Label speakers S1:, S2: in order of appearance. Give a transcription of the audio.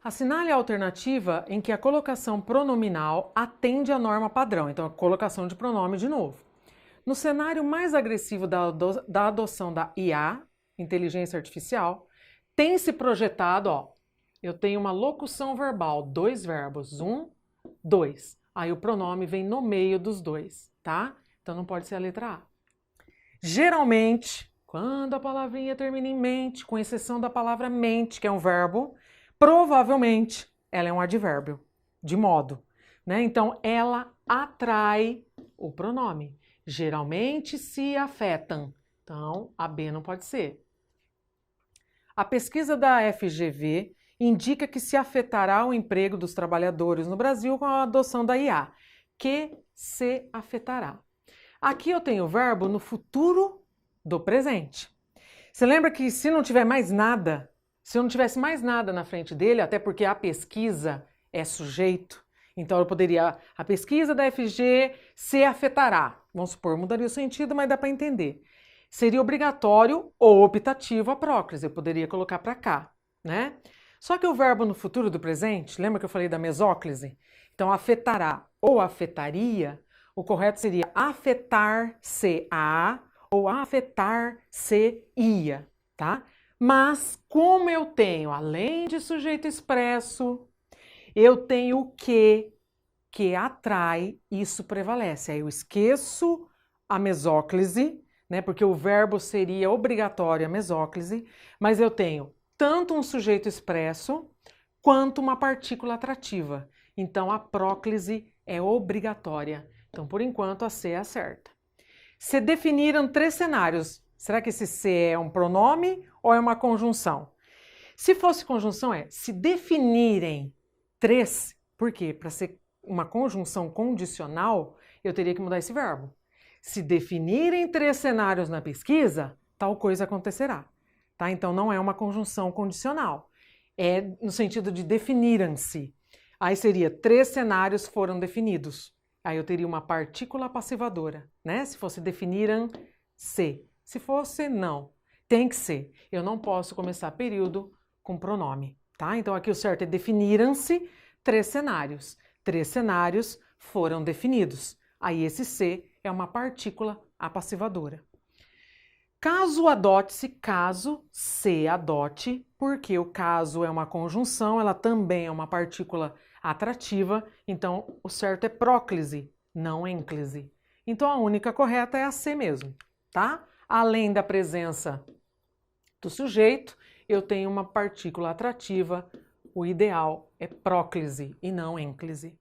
S1: Assinale a alternativa em que a colocação pronominal atende à norma padrão. Então, a colocação de pronome de novo. No cenário mais agressivo da adoção da IA, inteligência artificial, tem se projetado, eu tenho uma locução verbal, 2 verbos, 1, 2. Aí o pronome vem no meio dos dois, tá? Então não pode ser a letra A. Geralmente, quando a palavrinha termina em mente, com exceção da palavra mente, que é um verbo, provavelmente ela é um advérbio, de modo, né? Então ela atrai o pronome. Geralmente se afetam. Então a B não pode ser. A pesquisa da FGV indica que se afetará o emprego dos trabalhadores no Brasil com a adoção da IA. Que se afetará. Aqui eu tenho o verbo no futuro do presente. Você lembra que se não tiver mais nada, se eu não tivesse mais nada na frente dele, até porque a pesquisa é sujeito, então eu poderia, a pesquisa da FG se afetará. Vamos supor, mudaria o sentido, mas dá para entender. Seria obrigatório ou optativo a próclise, eu poderia colocar para cá, né? Só que o verbo no futuro do presente, lembra que eu falei da mesóclise? Então, afetará ou afetaria, o correto seria afetar-se-á ou afetar-se-ia, tá? Mas, como eu tenho, além de sujeito expresso, eu tenho o que atrai, isso prevalece. Aí eu esqueço a mesóclise, né? Porque o verbo seria obrigatório a mesóclise, mas eu tenho tanto um sujeito expresso quanto uma partícula atrativa. Então a próclise é obrigatória. Então, por enquanto, a C é a certa. Se definiram 3 cenários. Será que esse C é um pronome ou é uma conjunção? Se fosse conjunção, se definirem 3, por quê? Para ser uma conjunção condicional, eu teria que mudar esse verbo. Se definirem 3 cenários na pesquisa, tal coisa acontecerá. Tá? Então não é uma conjunção condicional. É no sentido de definiram-se. Aí seria 3 cenários foram definidos. Aí eu teria uma partícula passivadora, né? Se fosse definiram-se. Se fosse, não. Tem que ser. Eu não posso começar período com pronome, tá? Então aqui o certo é definiram-se 3 cenários. 3 cenários foram definidos. Aí esse C é uma partícula apassivadora. Caso adote-se, caso se adote, porque o caso é uma conjunção, ela também é uma partícula atrativa, então o certo é próclise, não ênclise. Então a única correta é a C mesmo, tá? Além da presença do sujeito, eu tenho uma partícula atrativa, o ideal é próclise e não ênclise.